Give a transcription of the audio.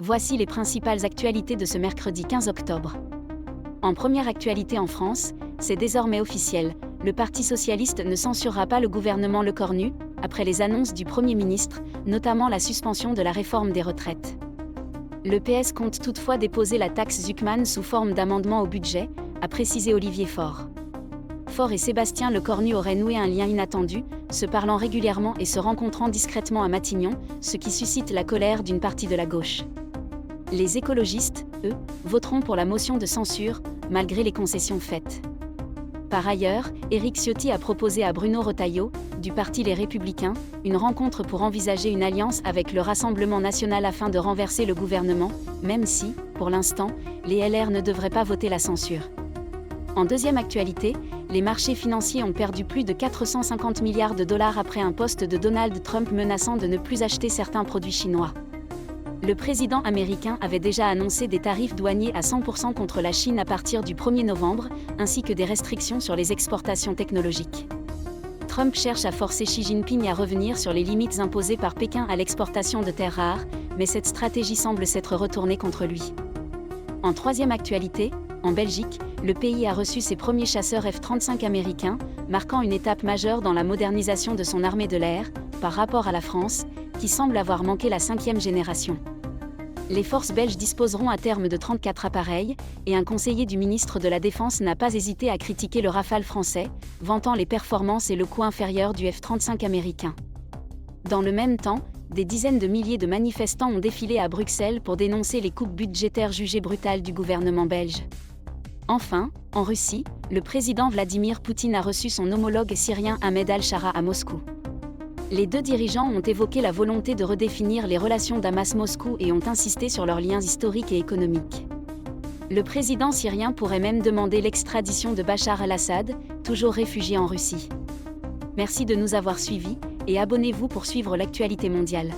Voici les principales actualités de ce mercredi 15 octobre. En première actualité en France, c'est désormais officiel, le Parti socialiste ne censurera pas le gouvernement Lecornu, après les annonces du Premier ministre, notamment la suspension de la réforme des retraites. Le PS compte toutefois déposer la taxe Zuckman sous forme d'amendement au budget, a précisé Olivier Faure. Faure et Sébastien Lecornu auraient noué un lien inattendu, se parlant régulièrement et se rencontrant discrètement à Matignon, ce qui suscite la colère d'une partie de la gauche. Les écologistes, eux, voteront pour la motion de censure, malgré les concessions faites. Par ailleurs, Éric Ciotti a proposé à Bruno Retailleau, du parti Les Républicains, une rencontre pour envisager une alliance avec le Rassemblement national afin de renverser le gouvernement, même si, pour l'instant, les LR ne devraient pas voter la censure. En deuxième actualité, les marchés financiers ont perdu plus de 450 milliards de dollars après un post de Donald Trump menaçant de ne plus acheter certains produits chinois. Le président américain avait déjà annoncé des tarifs douaniers à 100% contre la Chine à partir du 1er novembre, ainsi que des restrictions sur les exportations technologiques. Trump cherche à forcer Xi Jinping à revenir sur les limites imposées par Pékin à l'exportation de terres rares, mais cette stratégie semble s'être retournée contre lui. En troisième actualité, en Belgique, le pays a reçu ses premiers chasseurs F-35 américains, marquant une étape majeure dans la modernisation de son armée de l'air, par rapport à la France, qui semble avoir manqué la 5e génération. Les forces belges disposeront à terme de 34 appareils, et un conseiller du ministre de la Défense n'a pas hésité à critiquer le Rafale français, vantant les performances et le coût inférieur du F-35 américain. Dans le même temps, des dizaines de milliers de manifestants ont défilé à Bruxelles pour dénoncer les coupes budgétaires jugées brutales du gouvernement belge. Enfin, en Russie, le président Vladimir Poutine a reçu son homologue syrien Ahmed al-Shara à Moscou. Les deux dirigeants ont évoqué la volonté de redéfinir les relations Damas-Moscou et ont insisté sur leurs liens historiques et économiques. Le président syrien pourrait même demander l'extradition de Bachar al-Assad, toujours réfugié en Russie. Merci de nous avoir suivis, et abonnez-vous pour suivre l'actualité mondiale.